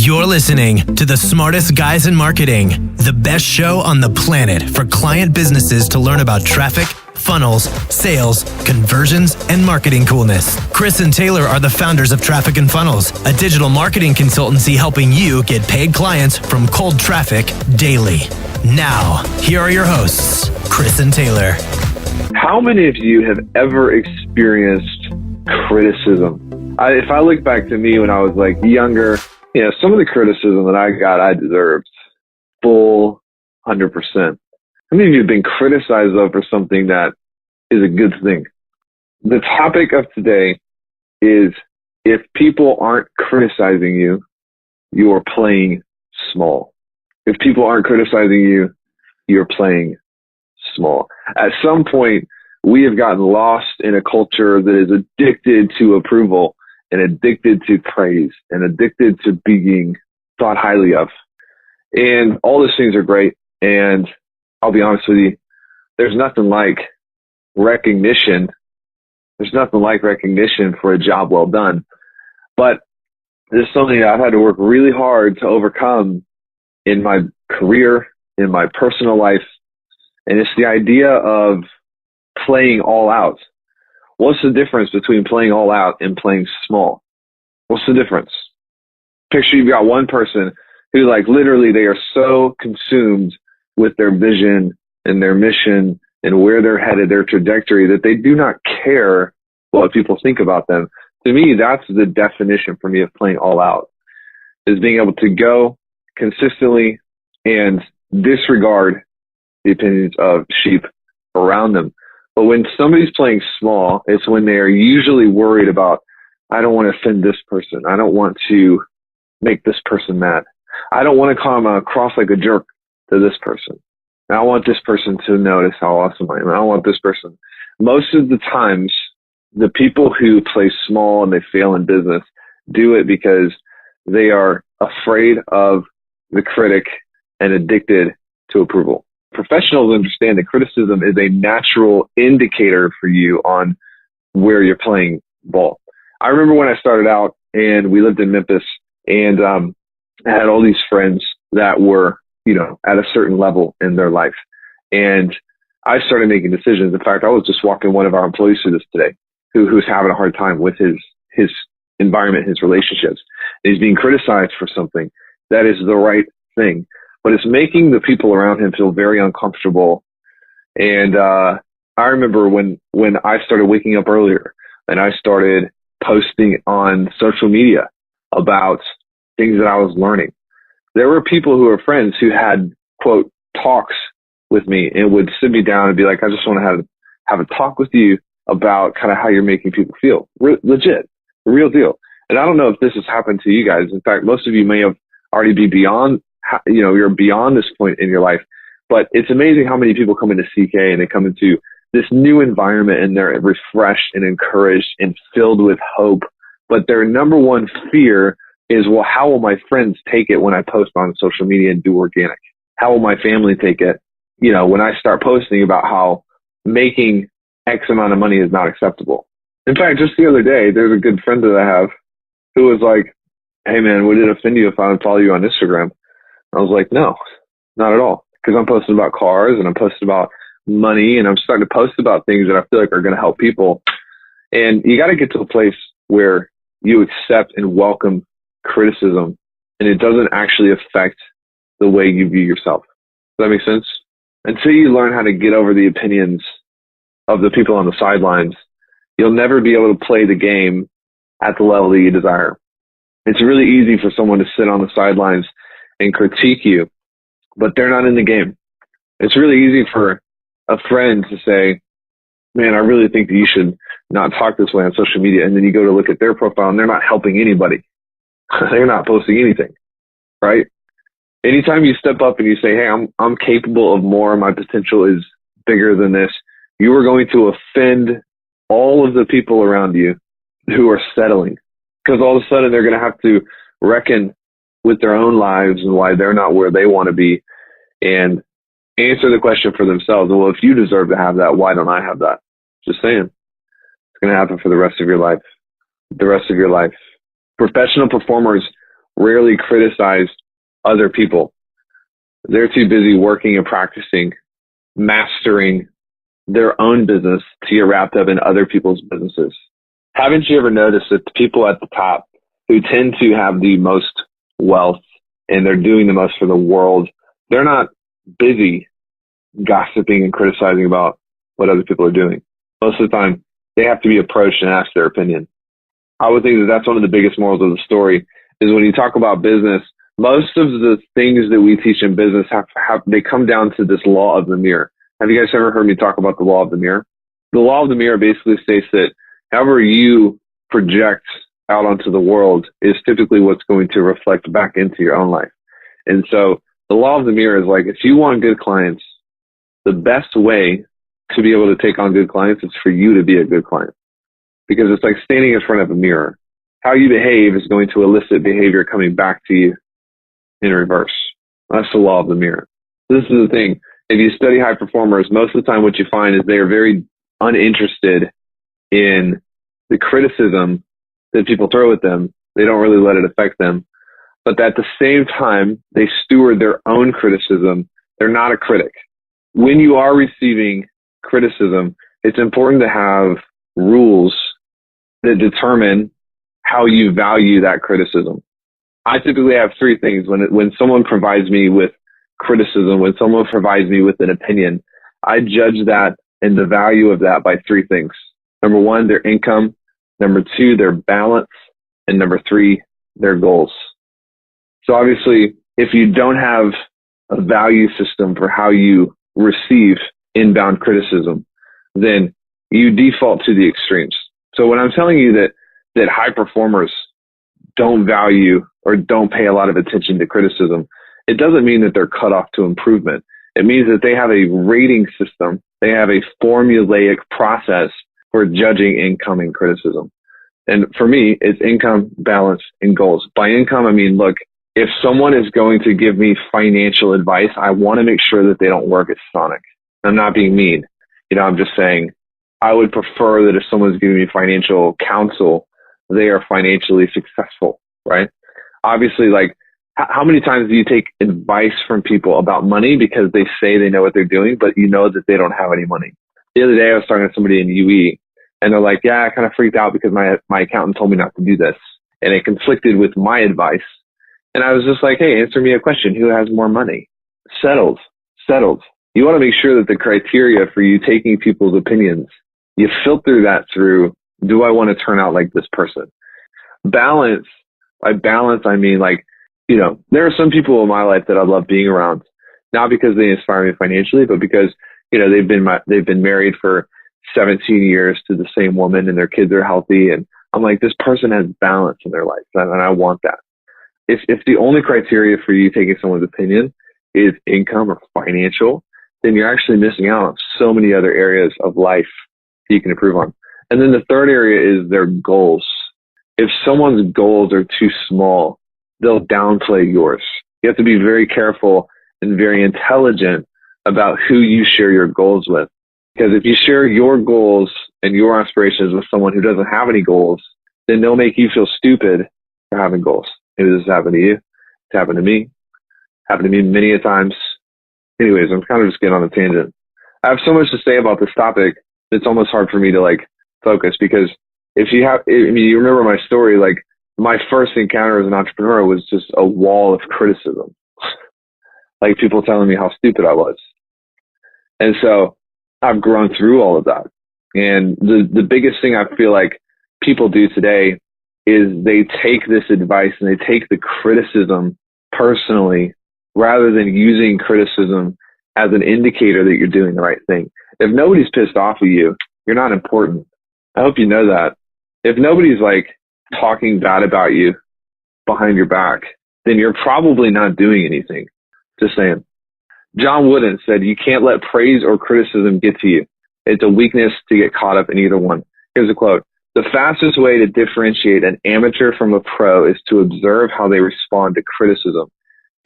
You're listening to the smartest guys in marketing, the best show on the planet for client businesses to learn about traffic, funnels, sales, conversions, and marketing coolness. Chris and Taylor are the founders of Traffic and Funnels, a digital marketing consultancy helping you get paid clients from cold traffic daily. Now, here are your hosts, Chris and Taylor. How many of you have ever experienced criticism? If I look back to me when I was like younger, some of the criticism that I got, I deserved full 100%. How many of you have been criticized over something that is a good thing? The topic of today is if people aren't criticizing you, you are playing small. If people aren't criticizing you, you're playing small. At some point, we have gotten lost in a culture that is addicted to approval and addicted to praise and addicted to being thought highly of. And all those things are great. And I'll be honest with you, there's nothing like recognition. There's nothing like recognition for a job well done. But this is something that I've had to work really hard to overcome in my career, in my personal life. And it's the idea of playing all out. What's the difference between playing all out and playing small? What's the difference? Picture you've got one person who literally they are so consumed with their vision and their mission and where they're headed, their trajectory, that they do not care what people think about them. To me, that's the definition for me of playing all out, is being able to go consistently and disregard the opinions of sheep around them. But when somebody's playing small, it's when they are usually worried about, I don't want to offend this person. I don't want to make this person mad. I don't want to come across like a jerk to this person. And I want this person to notice how awesome I am. I want this person. Most of the times, the people who play small and they fail in business do it because they are afraid of the critic and addicted to approval. Professionals understand that criticism is a natural indicator for you on where you're playing ball. I remember when I started out and we lived in Memphis, and I had all these friends that were, at a certain level in their life. And I started making decisions. In fact, I was just walking one of our employees through this today who's having a hard time with his environment, his relationships. And he's being criticized for something that is the right thing. But it's making the people around him feel very uncomfortable. And I remember when I started waking up earlier and I started posting on social media about things that I was learning. There were people who were friends who had, quote, talks with me and would sit me down and be like, I just want to have a talk with you about kind of how you're making people feel. Legit, the real deal. And I don't know if this has happened to you guys. In fact, most of you may have already be beyond, you're beyond this point in your life. But it's amazing how many people come into CK and they come into this new environment and they're refreshed and encouraged and filled with hope. But their number one fear is, well, how will my friends take it when I post on social media and do organic? How will my family take it, when I start posting about how making X amount of money is not acceptable? In fact, just the other day, there's a good friend that I have who was like, hey man, would it offend you if I unfollow you on Instagram? I was like, no, not at all. Because I'm posting about cars and I'm posting about money and I'm starting to post about things that I feel like are going to help people. And you got to get to a place where you accept and welcome criticism and it doesn't actually affect the way you view yourself. Does that make sense? Until you learn how to get over the opinions of the people on the sidelines, you'll never be able to play the game at the level that you desire. It's really easy for someone to sit on the sidelines and critique you, but they're not in the game. It's really easy for a friend to say, man, I really think that you should not talk this way on social media. And then you go to look at their profile and they're not helping anybody. They're not posting anything, right? Anytime you step up and you say, hey, I'm capable of more, my potential is bigger than this, you are going to offend all of the people around you who are settling. Because all of a sudden they're going to have to reckon with their own lives and why they're not where they want to be and answer the question for themselves. Well, if you deserve to have that, why don't I have that? Just saying. It's going to happen for the rest of your life. The rest of your life. Professional performers rarely criticize other people. They're too busy working and practicing, mastering their own business to get wrapped up in other people's businesses. Haven't you ever noticed that the people at the top who tend to have the most wealth and they're doing the most for the world, they're not busy gossiping and criticizing about what other people are doing. Most of the time, they have to be approached and asked their opinion. I would think that that's one of the biggest morals of the story is when you talk about business, most of the things that we teach in business they come down to this law of the mirror. Have you guys ever heard me talk about the law of the mirror? The law of the mirror basically states that however you project out onto the world is typically what's going to reflect back into your own life. And so the law of the mirror is like, if you want good clients, the best way to be able to take on good clients is for you to be a good client. Because it's like standing in front of a mirror. How you behave is going to elicit behavior coming back to you in reverse. That's the law of the mirror. This is the thing. If you study high performers, most of the time what you find is they are very uninterested in the criticism that people throw at them. They don't really let it affect them. But at the same time, they steward their own criticism. They're not a critic. When you are receiving criticism, it's important to have rules that determine how you value that criticism. I typically have three things. When someone provides me with criticism, when someone provides me with an opinion, I judge that and the value of that by three things. Number one, their income. Number two, their balance. And number three, their goals. So obviously, if you don't have a value system for how you receive inbound criticism, then you default to the extremes. So when I'm telling you that high performers don't value or don't pay a lot of attention to criticism, it doesn't mean that they're cut off to improvement. It means that they have a rating system. They have a formulaic process for judging incoming criticism. And for me, it's income, balance, and goals. By income, I mean, look, if someone is going to give me financial advice, I want to make sure that they don't work at Sonic. I'm not being mean. I'm just saying I would prefer that if someone's giving me financial counsel, they are financially successful, right? Obviously, like, how many times do you take advice from people about money because they say they know what they're doing, but you know that they don't have any money? The other day, I was talking to somebody in UE, and they're like, yeah, I kind of freaked out because my accountant told me not to do this, and it conflicted with my advice. And I was just like, hey, answer me a question. Who has more money? Settled. You want to make sure that the criteria for you taking people's opinions, you filter that through, do I want to turn out like this person? Balance. By balance, I mean, like, there are some people in my life that I love being around, not because they inspire me financially, but because, they've been married for 17 years to the same woman and their kids are healthy. And I'm like, this person has balance in their life. And I want that. If the only criteria for you taking someone's opinion is income or financial, then you're actually missing out on so many other areas of life that you can improve on. And then the third area is their goals. If someone's goals are too small, they'll downplay yours. You have to be very careful and very intelligent about who you share your goals with. Because if you share your goals and your aspirations with someone who doesn't have any goals, then they'll make you feel stupid for having goals. Maybe this has happened to you. It's happened to me. Happened to me many a times. Anyways, I'm kind of just getting on a tangent. I have so much to say about this topic. It's almost hard for me to focus because you remember my story, my first encounter as an entrepreneur was just a wall of criticism. Like people telling me how stupid I was. And so I've grown through all of that. And the biggest thing I feel like people do today is they take this advice and they take the criticism personally rather than using criticism as an indicator that you're doing the right thing. If nobody's pissed off at you, you're not important. I hope you know that. If nobody's talking bad about you behind your back, then you're probably not doing anything. Just saying. John Wooden said, you can't let praise or criticism get to you. It's a weakness to get caught up in either one. Here's a quote. The fastest way to differentiate an amateur from a pro is to observe how they respond to criticism.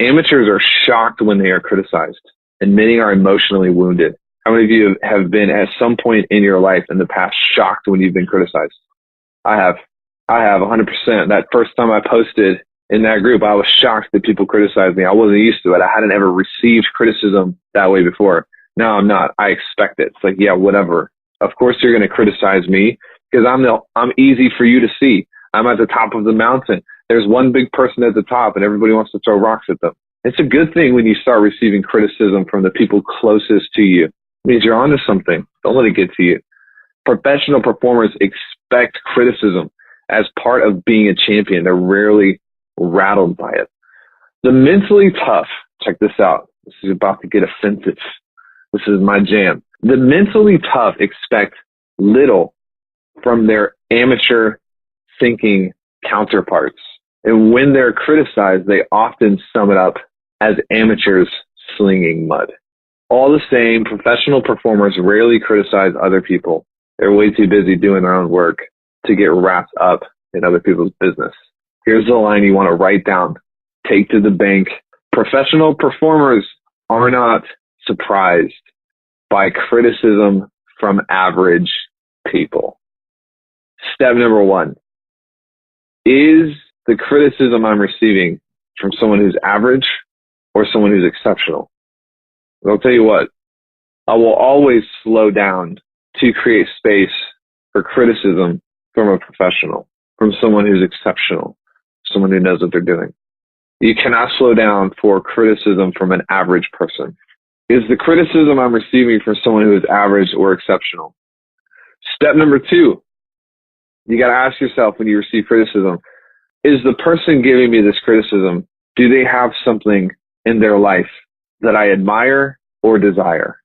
Amateurs are shocked when they are criticized, and many are emotionally wounded. How many of you have been at some point in your life in the past shocked when you've been criticized? I have 100%. That first time I posted in that group, I was shocked that people criticized me. I wasn't used to it. I hadn't ever received criticism that way before. Now I'm not. I expect it. It's like, yeah, whatever. Of course you're going to criticize me because I'm easy for you to see. I'm at the top of the mountain. There's one big person at the top and everybody wants to throw rocks at them. It's a good thing when you start receiving criticism from the people closest to you. It means you're onto something. Don't let it get to you. Professional performers expect criticism as part of being a champion. They're rarely rattled by it. The mentally tough, check this out. This is about to get offensive. This is my jam. The mentally tough expect little from their amateur thinking counterparts. And when they're criticized, they often sum it up as amateurs slinging mud. All the same, professional performers rarely criticize other people. They're way too busy doing their own work to get wrapped up in other people's business. Here's the line you want to write down. Take to the bank. Professional performers are not surprised by criticism from average people. Step number one. Is the criticism I'm receiving from someone who's average or someone who's exceptional? I'll tell you what, I will always slow down to create space for criticism from a professional, from someone who's exceptional, someone who knows what they're doing. You cannot slow down for criticism from an average person. Is the criticism I'm receiving from someone who is average or exceptional? Step number two, you got to ask yourself when you receive criticism, is the person giving me this criticism, do they have something in their life that I admire or desire?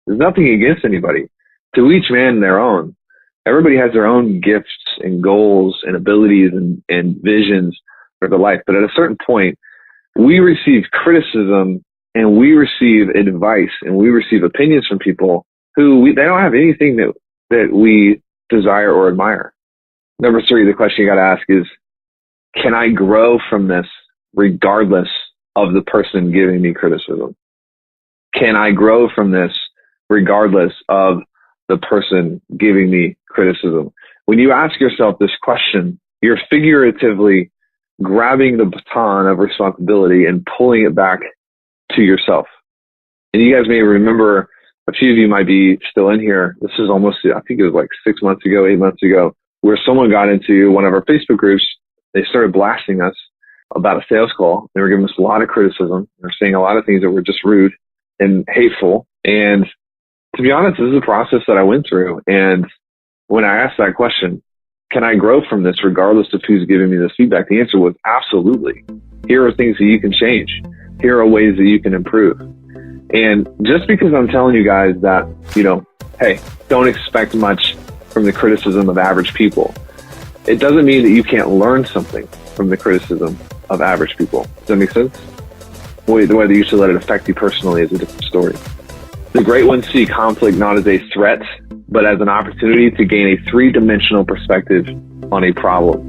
There's nothing against anybody. To each man their own. Everybody has their own gifts and goals and abilities and visions for their life. But at a certain point, we receive criticism and we receive advice and we receive opinions from people who they don't have anything that we desire or admire. Number three, the question you got to ask is, can I grow from this regardless of the person giving me criticism? Can I grow from this regardless of the person giving me criticism? When you ask yourself this question, you're figuratively grabbing the baton of responsibility and pulling it back to yourself. And you guys may remember, a few of you might be still in here. This is almost, I think it was like 6 months ago, 8 months ago, where someone got into one of our Facebook groups. They started blasting us about a sales call. They were giving us a lot of criticism. They were saying a lot of things that were just rude and hateful. And to be honest, this is a process that I went through. And when I asked that question, can I grow from this regardless of who's giving me this feedback? The answer was absolutely. Here are things that you can change. Here are ways that you can improve. And just because I'm telling you guys that, hey, don't expect much from the criticism of average people, it doesn't mean that you can't learn something from the criticism of average people. Does that make sense? Whether you should let it affect you personally is a different story. The great ones see conflict not as a threat, but as an opportunity to gain a three-dimensional perspective on a problem.